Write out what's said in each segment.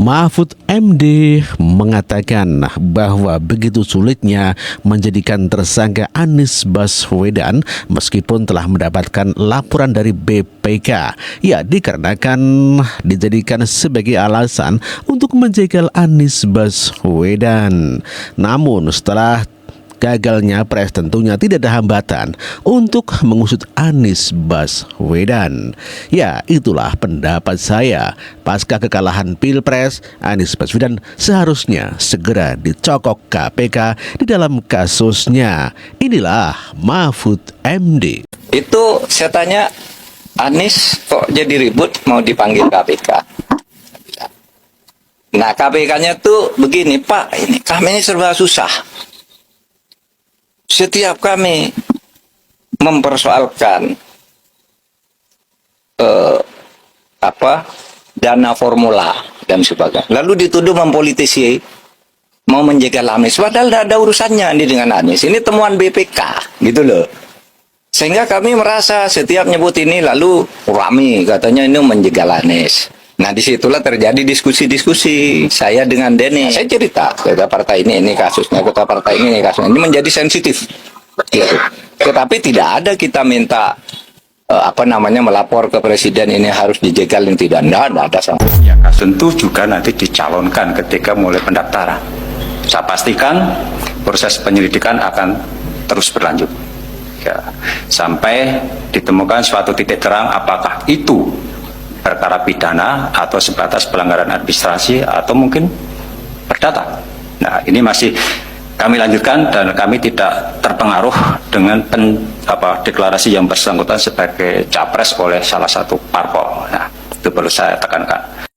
Mahfud MD mengatakan bahwa begitu sulitnya menjadikan tersangka Anies Baswedan meskipun telah mendapatkan laporan dari BPK. Ya, dikarenakan dijadikan sebagai alasan untuk menjegal Anies Baswedan. Namun setelah gagalnya Pres tentunya tidak ada hambatan untuk mengusut Anies Baswedan. Ya, itulah pendapat saya. Pasca kekalahan Pilpres, Anies Baswedan seharusnya segera dicokok KPK di dalam kasusnya. Inilah Mahfud MD. Itu saya tanya, Anies kok jadi ribut mau dipanggil KPK? Nah, KPK-nya tuh begini, Pak, ini kami ini serba susah. Setiap kami mempersoalkan dana formula dan sebagainya, lalu dituduh mempolitisi, mau menjegal Anies, padahal tidak ada urusannya ini dengan Anies. Ini temuan BPK, gitu loh. Sehingga kami merasa setiap nyebut ini lalu rame, katanya ini menjegal Anies. Nah, disitulah terjadi diskusi-diskusi saya dengan Denny. Saya cerita, ketua partai ini kasusnya, ketua partai ini kasusnya. Ini menjadi sensitif. Gitu. Tetapi tidak ada kita minta melapor ke presiden ini harus dijegal, yang tidak ada sama. Ya, tentu juga nanti dicalonkan ketika mulai pendaftaran. Saya pastikan proses penyelidikan akan terus berlanjut. Ya, sampai ditemukan suatu titik terang apakah itu perkara pidana atau sebatas pelanggaran administrasi atau mungkin perdata. Nah, ini masih kami lanjutkan dan kami tidak terpengaruh dengan deklarasi yang bersangkutan sebagai capres oleh salah satu parpol. Nah, itu perlu saya tekankan.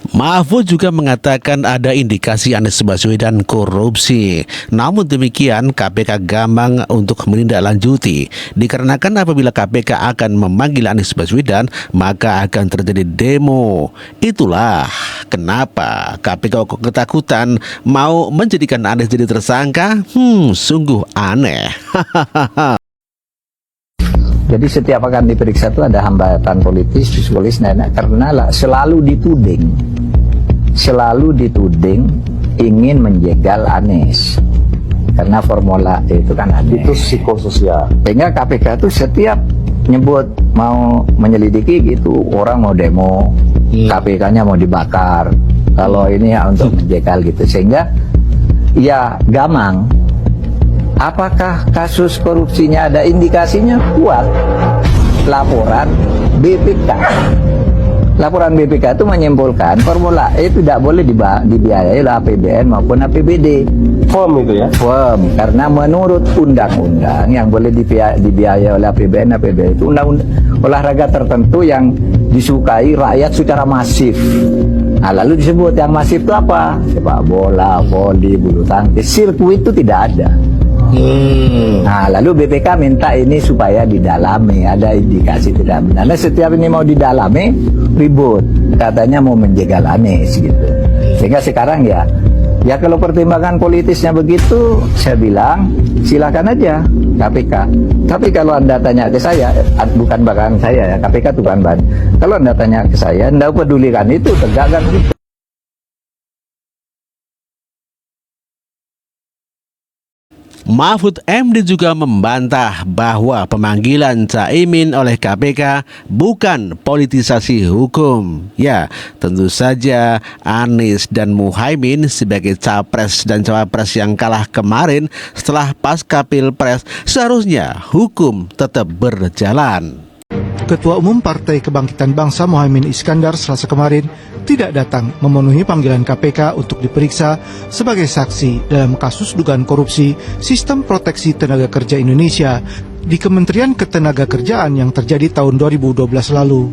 Mahfud juga mengatakan ada indikasi Anies Baswedan korupsi. Namun demikian KPK gamang untuk menindaklanjuti. Dikarenakan apabila KPK akan memanggil Anies Baswedan, maka akan terjadi demo. Itulah kenapa KPK ketakutan mau menjadikan Anies jadi tersangka. Sungguh aneh. Jadi setiap akan diperiksa itu ada hambatan politis, psikologis, karena selalu dituding ingin menjegal Anies. Karena formula itu kan Anies. Itu psikososial. Sehingga KPK itu setiap nyebut mau menyelidiki gitu, orang mau demo, KPK-nya mau dibakar. Kalau ini ya untuk menjegal gitu. Sehingga ya gamang. Apakah kasus korupsinya ada indikasinya? Kuat. Laporan BPK. Laporan BPK itu menyimpulkan Formula E tidak boleh dibiayai oleh APBN maupun APBD. Firm itu ya? Firm. Karena menurut undang-undang yang boleh dibiayai oleh APBN, APBD itu undang-undang olahraga tertentu yang disukai rakyat secara masif. Nah, lalu disebut yang masif itu apa? Sepak bola, voli, bulu tangkis, sirkuit itu tidak ada. Nah, lalu BPK minta ini supaya didalami, ada indikasi tidak benar. Nah, setiap ini mau didalami, ribut. Katanya mau menjegal Anies gitu. Sehingga sekarang ya kalau pertimbangan politisnya begitu, saya bilang silakan aja KPK. Tapi kalau Anda tanya ke saya, bukan bahkan saya ya, KPK itu bukan bahan. Kalau Anda tanya ke saya, Anda pedulikan itu, tegakkan itu. Mahfud MD juga membantah bahwa pemanggilan Caimin oleh KPK bukan politisasi hukum. Ya, tentu saja Anies dan Muhaimin sebagai capres dan cawapres yang kalah kemarin setelah pasca Pilpres, seharusnya hukum tetap berjalan. Ketua Umum Partai Kebangkitan Bangsa Muhaimin Iskandar Selasa kemarin tidak datang memenuhi panggilan KPK untuk diperiksa sebagai saksi dalam kasus dugaan korupsi Sistem Proteksi Tenaga Kerja Indonesia di Kementerian Ketenagakerjaan yang terjadi tahun 2012 lalu.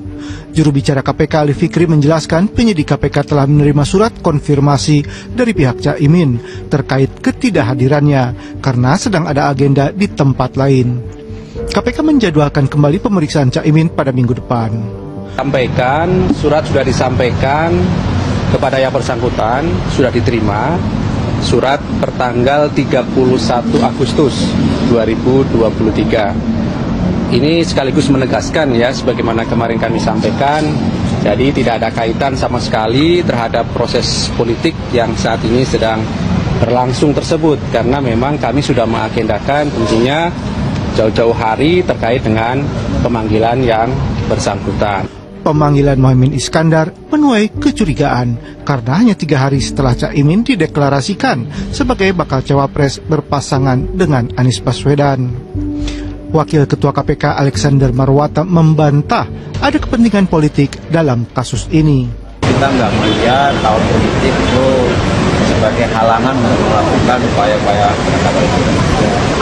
Juru bicara KPK Ali Fikri menjelaskan penyidik KPK telah menerima surat konfirmasi dari pihak Caimin terkait ketidakhadirannya karena sedang ada agenda di tempat lain. KPK menjadwalkan kembali pemeriksaan Caimin pada minggu depan. Sampaikan, surat sudah disampaikan kepada yang bersangkutan, sudah diterima. Surat pertanggal 31 Agustus 2023. Ini sekaligus menegaskan ya, sebagaimana kemarin kami sampaikan, Jadi tidak ada kaitan sama sekali terhadap proses politik yang saat ini sedang berlangsung tersebut, karena memang kami sudah mengagendakan tentunya jauh-jauh hari terkait dengan pemanggilan yang bersangkutan. Pemanggilan Muhaimin Iskandar menuai kecurigaan karena hanya 3 hari setelah Caimin dideklarasikan sebagai bakal cawapres berpasangan dengan Anies Baswedan. Wakil Ketua KPK Alexander Marwata membantah ada kepentingan politik dalam kasus ini. Kita nggak melihat tahun politik itu sebagai halangan untuk melakukan upaya-upaya penegakan hukum.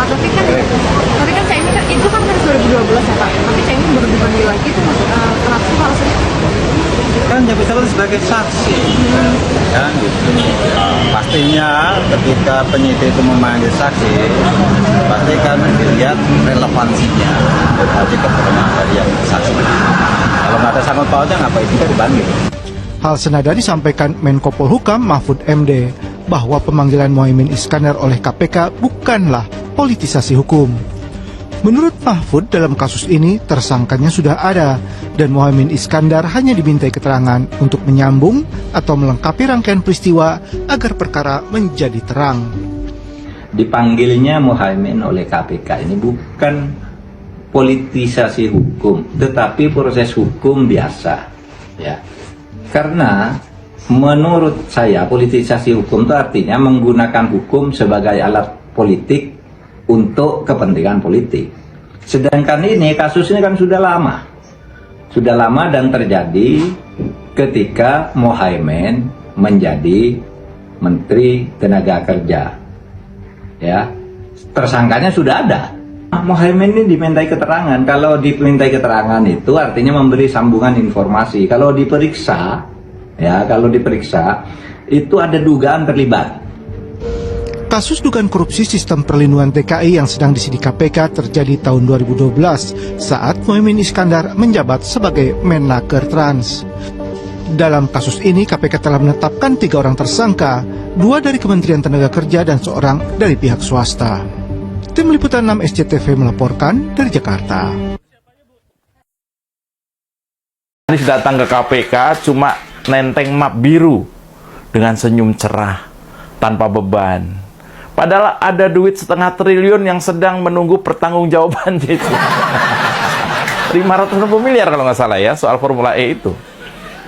Tapi kan Caimin kan itu kan 2012 ya Pak. Tapi Caimin baru dipanggil lagi itu kenapa sih alasannya? Kan jabatan sebagai saksi, kan gitu. Pastinya ketika penyidik itu memanggil saksi, pasti kan dilihat relevansinya dari keterangan dari yang saksi. Kalau nggak ada sangkut pautnya, ngapain kita dipanggil? Hal senada disampaikan Menko Polhukam Mahfud MD bahwa pemanggilan Muhaimin Iskandar oleh KPK bukanlah politisasi hukum. Menurut Mahfud, dalam kasus ini tersangkanya sudah ada dan Muhaimin Iskandar hanya dimintai keterangan untuk menyambung atau melengkapi rangkaian peristiwa agar perkara menjadi terang. Dipanggilnya Muhaimin oleh KPK ini bukan politisasi hukum, tetapi proses hukum biasa, ya. Karena menurut saya politisasi hukum itu artinya menggunakan hukum sebagai alat politik untuk kepentingan politik. Sedangkan ini kasus ini kan sudah lama dan terjadi ketika Muhaimin menjadi Menteri Tenaga Kerja. Ya, tersangkanya sudah ada. Muhaimin ini dimintai keterangan. Kalau dimintai keterangan itu artinya memberi sambungan informasi. Kalau diperiksa itu ada dugaan terlibat. Kasus dugaan korupsi sistem perlindungan TKI yang sedang disidik KPK terjadi tahun 2012 saat Muhaimin Iskandar menjabat sebagai Menaker Trans. Dalam kasus ini KPK telah menetapkan 3 orang tersangka, 2 dari Kementerian Tenaga Kerja dan 1 dari pihak swasta. Tim Liputan 6 SCTV melaporkan dari Jakarta. Anies datang ke KPK cuma nenteng map biru dengan senyum cerah tanpa beban. Padahal ada duit 1,5 triliun yang sedang menunggu pertanggungjawaban itu. 560 miliar kalau nggak salah ya soal Formula E itu.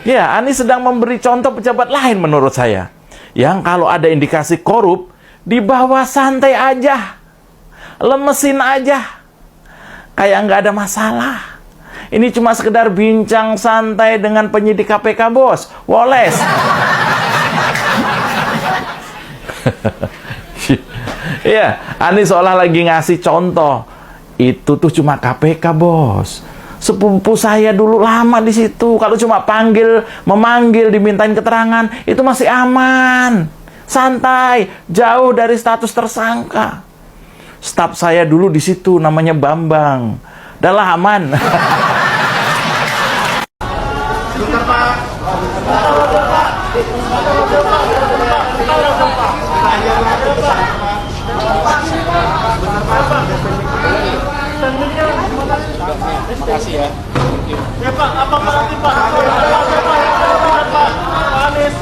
Ya, Anies sedang memberi contoh pejabat lain menurut saya. Yang kalau ada indikasi korup, dibawa santai aja. Lemesin aja. Kayak nggak ada masalah. Ini cuma sekedar bincang santai dengan penyidik KPK, bos. Woles. Iya, Anies seolah lagi ngasih contoh. Itu tuh cuma KPK, bos. Sepupu saya dulu lama di situ. Kalau cuma memanggil, dimintain keterangan, itu masih aman. Santai, jauh dari status tersangka. Staf saya dulu di situ namanya Bambang. Dah aman. Terima kasih ya. Ya Pak, apa nanti Pak? Pak Anies.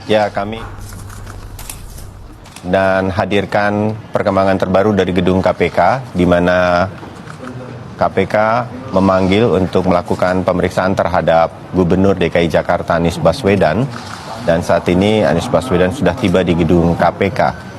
Ya, kami dan hadirkan perkembangan terbaru dari gedung KPK, di mana KPK memanggil untuk melakukan pemeriksaan terhadap Gubernur DKI Jakarta Anies Baswedan, dan saat ini Anies Baswedan sudah tiba di gedung KPK.